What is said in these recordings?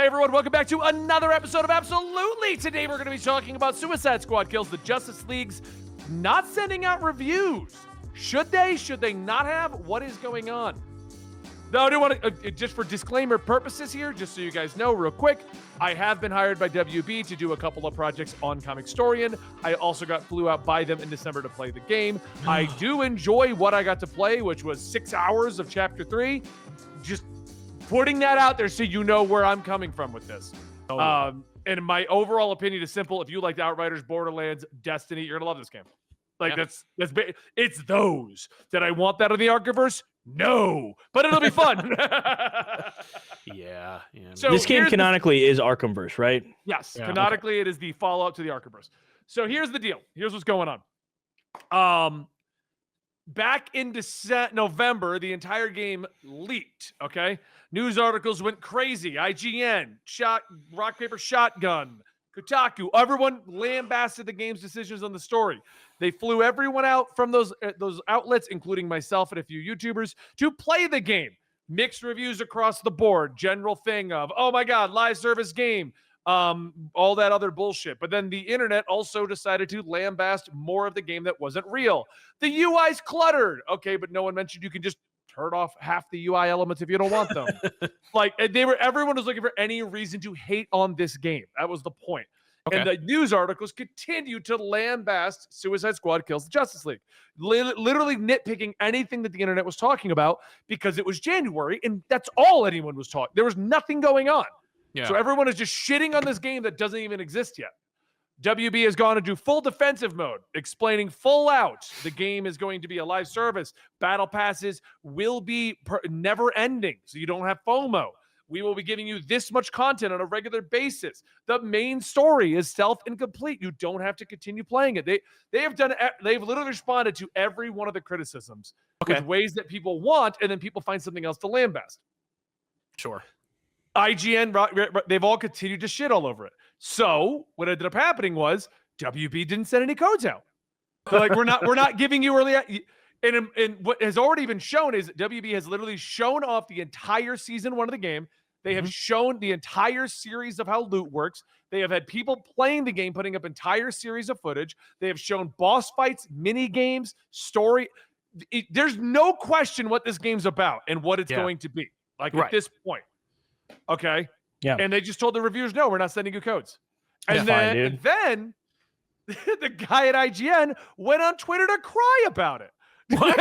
Hey everyone, welcome back to another episode of Absolutely. Today we're going to be talking about Suicide Squad Kills the Justice League's not sending out reviews. Should they? Should they not have? What is going on? Now, I do want to, just for disclaimer purposes here, just so you guys know real quick, I have been hired by WB to do a couple of projects on Comicstorian. I also flew out by them in December to play the game. I do enjoy what I got to play, which was 6 hours of Chapter 3. Just putting that out there so you know where I'm coming from with this. And my overall opinion is simple. If you like Outriders, Borderlands, Destiny, you're gonna love this game. Like it's those. Did I want that in the Archiverse? No, but it'll be fun. Yeah. So this game canonically is Arkhamverse, right? Yes, yeah, canonically it is the follow-up to the Archiverse. So here's the deal. Here's what's going on. Back in November, the entire game leaked, okay? News articles went crazy. IGN, Rock, Paper, Shotgun, Kotaku, everyone lambasted the game's decisions on the story. They flew everyone out from those outlets, including myself and a few YouTubers, to play the game. Mixed reviews across the board. General thing of, oh my God, live service game. All that other bullshit. But then the internet also decided to lambast more of the game that wasn't real. The UI's cluttered. Okay, but no one mentioned you can just turn off half the UI elements if you don't want them. Everyone was looking for any reason to hate on this game. That was the point. Okay. And the news articles continued to lambast Suicide Squad Kills the Justice League. Literally nitpicking anything that the internet was talking about because it was January and that's all anyone was talking. There was nothing going on. Yeah. So everyone is just shitting on this game that doesn't even exist yet. WB has gone into full defensive mode, explaining full out the game is going to be a live service. Battle passes will be never ending, so you don't have FOMO. We will be giving you this much content on a regular basis. The main story is self incomplete. You don't have to continue playing it. They've literally responded to every one of the criticisms with ways that people want, and then people find something else to lambast. Sure. IGN, they've all continued to shit all over it. So what ended up happening was WB didn't send any codes out. They're like, we're not giving you early. And what has already been shown is WB has literally shown off the entire season 1 of the game. They have shown the entire series of how loot works. They have had people playing the game, putting up entire series of footage. They have shown boss fights, mini games, story. There's no question what this game's about and what it's going to be. Like at this point. Okay. Yeah. And they just told the reviewers, no, we're not sending you codes. And then the guy at IGN went on Twitter to cry about it. What?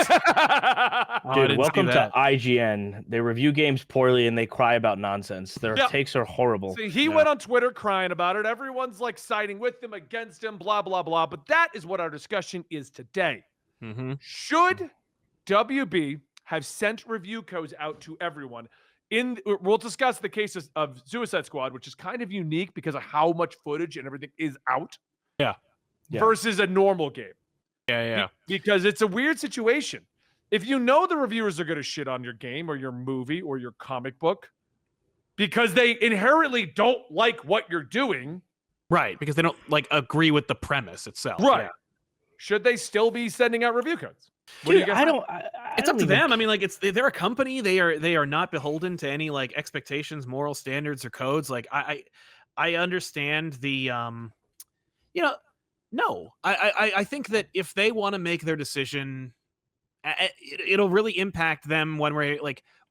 Dude, welcome to IGN. They review games poorly and they cry about nonsense. Their takes are horrible. See, he went on Twitter crying about it. Everyone's like siding with him, against him, blah, blah, blah. But that is what our discussion is today. Mm-hmm. Should WB have sent review codes out to everyone? We'll discuss the cases of Suicide Squad, which is kind of unique because of how much footage and everything is out. Yeah. Versus a normal game. Yeah. Because it's a weird situation. If you know the reviewers are going to shit on your game or your movie or your comic book because they inherently don't like what you're doing. Right. Because they don't agree with the premise itself. Right. Yeah. Should they still be sending out review codes? Dude, it's up to them. I mean, they're a company. They are not beholden to any expectations, moral standards, or codes. I understand the no. I think that if they want to make their decision, it'll really impact them one way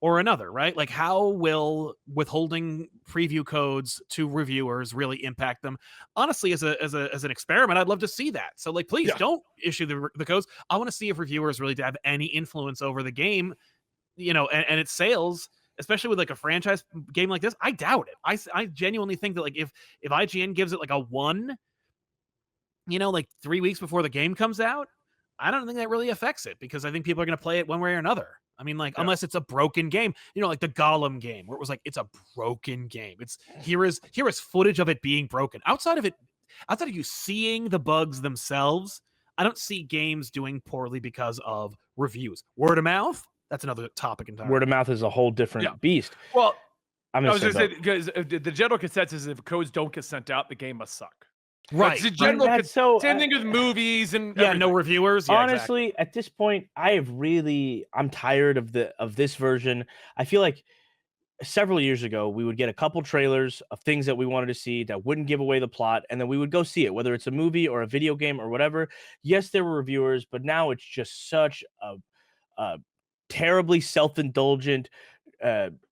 or another, right? Like, how will withholding preview codes to reviewers really impact them? Honestly, as an experiment, I'd love to see that. So, please don't issue the codes. I want to see if reviewers really have any influence over the game, and its sales, especially with a franchise game like this. I doubt it. I genuinely think that if IGN gives it a 1, 3 weeks before the game comes out, I don't think that really affects it because I think people are going to play it one way or another. I mean, unless it's a broken game, like the Gollum game, where it was it's a broken game. Here is footage of it being broken. Outside of you seeing the bugs themselves, I don't see games doing poorly because of reviews. Word of mouth, that's another topic entirely. Word of mouth is a whole different beast. Well, I was going to say, because the general consensus is if codes don't get sent out, the game must suck. Right. That's the general same thing with movies and everything. No reviewers. Yeah, honestly, exactly. At this point, I'm tired of this version. I feel like several years ago, we would get a couple trailers of things that we wanted to see that wouldn't give away the plot, and then we would go see it, whether it's a movie or a video game or whatever. Yes, there were reviewers, but now it's just such a terribly self-indulgent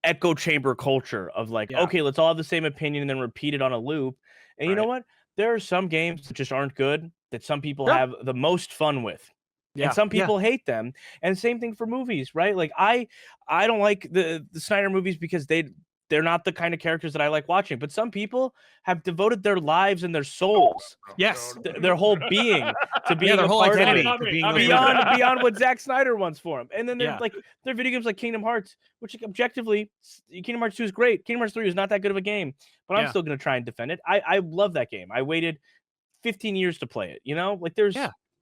echo chamber culture of like, okay, let's all have the same opinion and then repeat it on a loop. And you know what? There are some games that just aren't good that some people have the most fun with. And some people hate them. And same thing for movies, right? Like I don't like the Snyder movies because they're not the kind of characters that I like watching. But some people have devoted their lives and their souls, their whole being to being their a whole part identity of to being beyond what Zack Snyder wants for them. And then there's like their video games like Kingdom Hearts, which objectively Kingdom Hearts 2 is great. Kingdom Hearts 3 is not that good of a game, but I'm still going to try and defend it. I love that game. I waited 15 years to play it. You know, like there's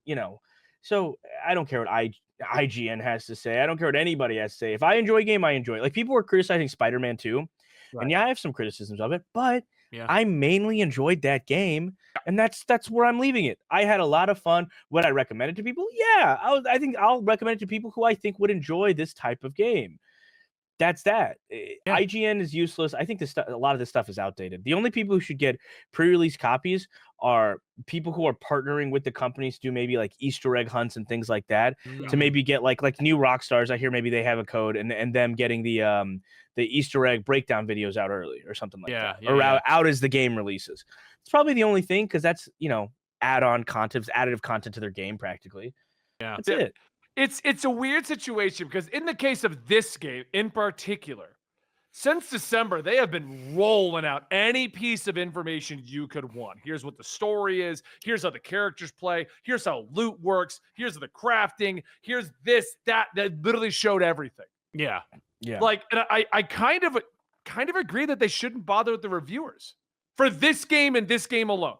you know. So I don't care what IGN has to say. I don't care what anybody has to say. If I enjoy a game, I enjoy it. Like people were criticizing Spider-Man 2. And I have some criticisms of it, but I mainly enjoyed that game. And that's where I'm leaving it. I had a lot of fun. Would I recommend it to people? Yeah. I think I'll recommend it to people who I think would enjoy this type of game. That's that. IGN is useless. I think a lot of this stuff is outdated. The only people who should get pre-release copies are people who are partnering with the companies to do maybe like Easter egg hunts and things like that to maybe get like new Rockstars. I hear maybe they have a code and them getting the Easter egg breakdown videos out early or something like that, or out as the game releases. It's probably the only thing because that's add-on content, additive content to their game practically. That's it. It's a weird situation because in the case of this game in particular, since December, they have been rolling out any piece of information you could want. Here's what the story is. Here's how the characters play. Here's how loot works. Here's the crafting. Here's this, that literally showed everything. Yeah. Like, and I kind of agree that they shouldn't bother with the reviewers for this game and this game alone.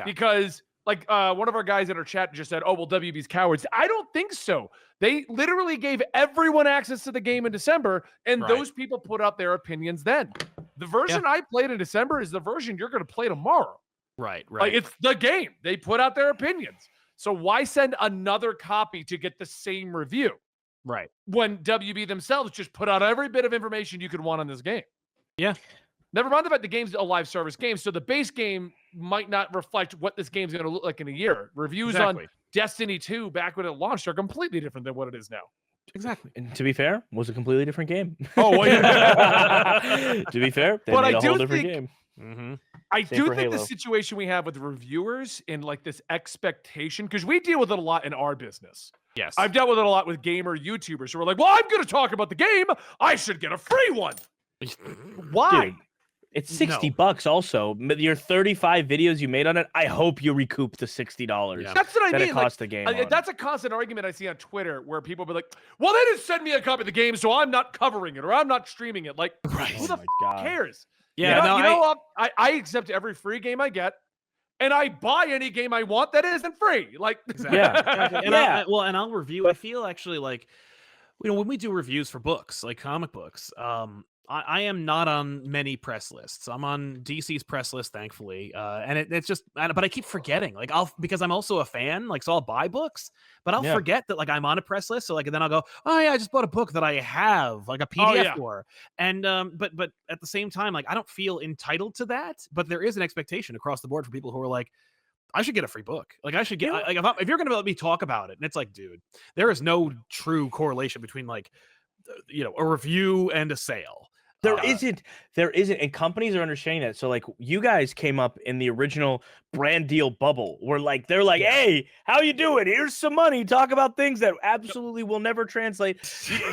Because like one of our guys in our chat just said, oh, well, WB's cowards. I don't think so. They literally gave everyone access to the game in December, and those people put out their opinions then. The version I played in December is the version you're going to play tomorrow. Right. Like, it's the game. They put out their opinions. So why send another copy to get the same review? Right. When WB themselves just put out every bit of information you could want on this game. Yeah. Never mind the fact the game's a live service game, so the base game might not reflect what this game's going to look like in a year. Reviews on Destiny 2 back when it launched are completely different than what it is now. Exactly. And to be fair, was a completely different game. Oh, well, yeah. To be fair, they made a whole different game. Mm-hmm. I do think the situation we have with reviewers and like this expectation, because we deal with it a lot in our business. Yes. I've dealt with it a lot with gamer YouTubers who are like, well, I'm going to talk about the game. I should get a free one. Why? Dude, it's $60 also. Your 35 videos you made on it, I hope you recoup the $60. Yeah. That's what I mean. It cost the game. That's a constant argument I see on Twitter where people be like, well, they didn't send me a copy of the game, so I'm not covering it or I'm not streaming it. Like, who the cares? Yeah, I accept every free game I get, and I buy any game I want that isn't free. Like, and I'll review. I feel actually like, when we do reviews for books, like comic books, I am not on many press lists. I'm on DC's press list, thankfully, and it's just. But I keep forgetting, like because I'm also a fan, like so I'll buy books, but I'll forget that like I'm on a press list. So like then I'll go, oh yeah, I just bought a book that I have like a PDF for, and but at the same time, like I don't feel entitled to that, but there is an expectation across the board for people who are like, I should get a free book. Like I should get like if you're gonna let me talk about it, and it's like, dude, there is no true correlation between like a review and a sale. There isn't, and companies are understanding that. So like you guys came up in the original brand deal bubble where like they're like, hey, how you doing? Here's some money. Talk about things that absolutely will never translate.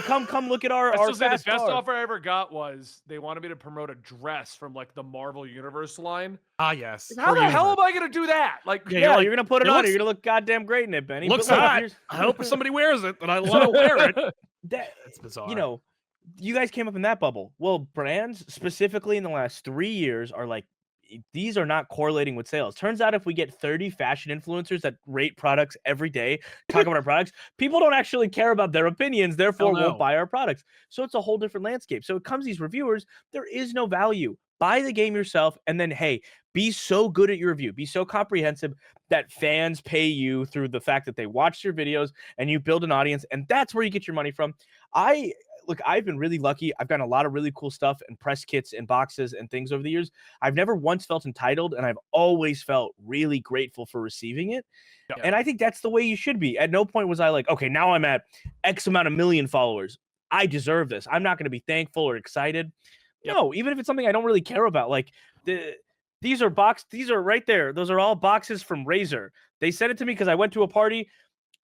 Come look at our the best offer I ever got was they wanted me to promote a dress from like the Marvel Universe line. Ah, yes. How the hell am I gonna do that? Like, you're gonna put it on. You're gonna look goddamn great in it, Benny. Looks hot. I hope somebody wears it, and I want to wear it. That's bizarre. You guys came up in that bubble. Well, brands specifically in the last 3 years are like, these are not correlating with sales. Turns out if we get 30 fashion influencers that rate products every day, talk about our products, people don't actually care about their opinions, therefore won't buy our products. So it's a whole different landscape. So it comes these reviewers, there is no value. Buy the game yourself, and then, hey, be so good at your review, be so comprehensive that fans pay you through the fact that they watch your videos and you build an audience, and that's where you get your money from. look, I've been really lucky. I've gotten a lot of really cool stuff and press kits and boxes and things over the years. I've never once felt entitled, and I've always felt really grateful for receiving it. Yeah. And I think that's the way you should be. At no point was I like, okay, now I'm at X amount of million followers. I deserve this. I'm not going to be thankful or excited. Yep. No, even if it's something I don't really care about, like these are right there. Those are all boxes from Razer. They sent it to me because I went to a party.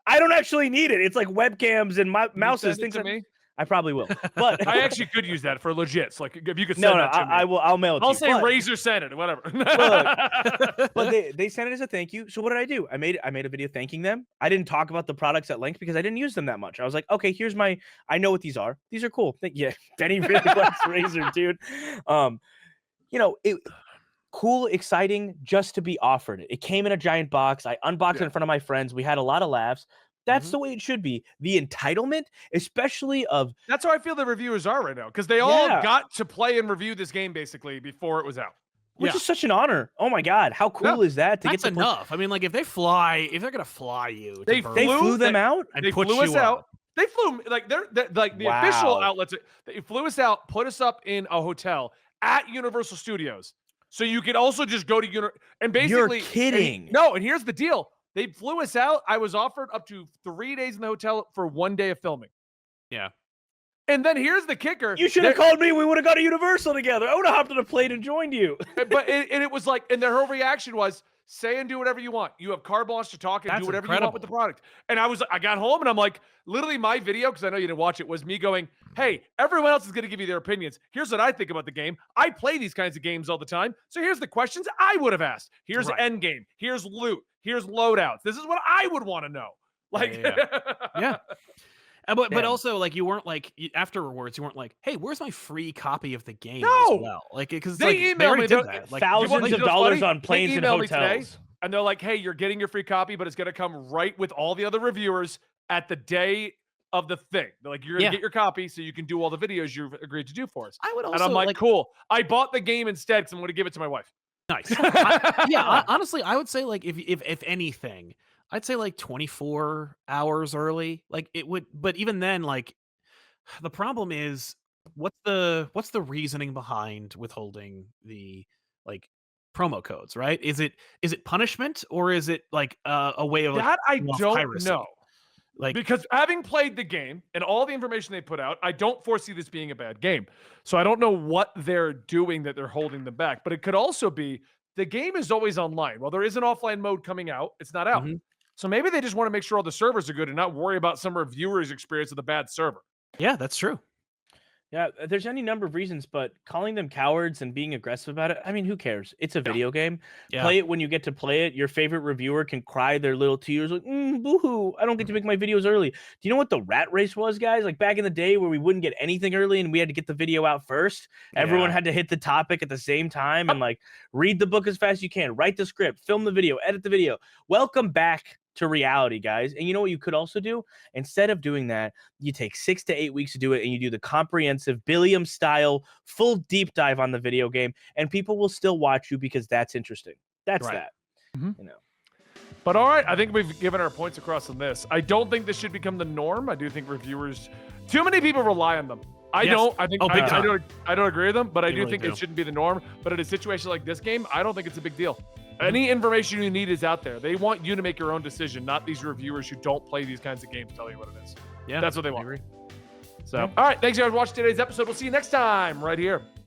I don't actually need it. It's like webcams and mouses, things to that me. I probably will. But I actually could use that for legit. Like if you could send no, that to me. I will. I'll mail it to I'll you. say Razer sent it, whatever. But they sent it as a thank you. So what did I do? I made a video thanking them. I didn't talk about the products at length because I didn't use them that much. I was like, okay, here's I know what these are. These are cool. Yeah, Benny really likes Razer, dude. Cool, exciting, just to be offered it. It came in a giant box. I unboxed it in front of my friends. We had a lot of laughs. That's the way it should be. The entitlement, especially of That's how I feel the reviewers are right now, because they all got to play and review this game basically before it was out. which is such an honor. Oh my God, how cool is that? That's enough. I mean, like if they're gonna fly you, They flew them out and They put flew us you out. up. They flew like they're like the official outlets. They flew us out, put us up in a hotel at Universal Studios, so you could also just go to and basically. You're kidding. No, and here's the deal. They flew us out. I was offered up to 3 days in the hotel for 1 day of filming. Yeah. And then here's the kicker. You should have called me. We would have gone to Universal together. I would have hopped on a plane and joined you. But it was like, and their whole reaction was, say and do whatever you want. You have carte blanche to talk and do whatever you want with the product. And I got home and I'm like, literally my video, because I know you didn't watch it, was me going, hey, everyone else is going to give you their opinions. Here's what I think about the game. I play these kinds of games all the time. So here's the questions I would have asked. Here's end game. Here's loot. Here's loadouts. This is what I would want to know. Like, yeah. But also, like, you weren't like afterwards. You weren't like, "Hey, where's my free copy of the game?" No, as well, like because they emailed me that. Like, thousands of dollars on planes and hotels, and they're like, "Hey, you're getting your free copy, but it's going to come right with all the other reviewers at the day of the thing. They're like, you're going to get your copy so you can do all the videos you've agreed to do for us." I would also, and I'm like, cool. I bought the game instead because I'm going to give it to my wife. Nice. Honestly, I would say like if anything, I'd say like 24 hours early. Like it would, but even then, like the problem is what's the reasoning behind withholding the like promo codes, right? Is it punishment or is it like a way of that I don't piracy? know. Like, because having played the game and all the information they put out, I don't foresee this being a bad game. So I don't know what they're doing that they're holding them back. But it could also be the game is always online. Well, there is an offline mode coming out. It's not out. So maybe they just want to make sure all the servers are good and not worry about some reviewers' experience with a bad server. Yeah, that's true. Yeah, there's any number of reasons, but calling them cowards and being aggressive about it, I mean, who cares? It's a video game. Play it when you get to play it. Your favorite reviewer can cry their little tears like, boo-hoo, I don't get to make my videos early. Do you know what the rat race was, guys? Like back in the day where we wouldn't get anything early and we had to get the video out first. Everyone had to hit the topic at the same time and like read the book as fast as you can, write the script, film the video, edit the video. Welcome back to reality, guys. And you know what you could also do? Instead of doing that, you take 6 to 8 weeks to do it and you do the comprehensive Billiam style full deep dive on the video game, and people will still watch you because that's interesting. That's that. You know. But all right, I think we've given our points across on this. I don't think this should become the norm. I do think reviewers, too many people rely on them. I don't. I think I don't agree with them, but I do think it shouldn't be the norm. But in a situation like this game, I don't think it's a big deal. Any information you need is out there. They want you to make your own decision, not these reviewers who don't play these kinds of games tell you what it is. Yeah, that's what they want. So, all right. Thanks, guys, for watching today's episode. We'll see you next time right here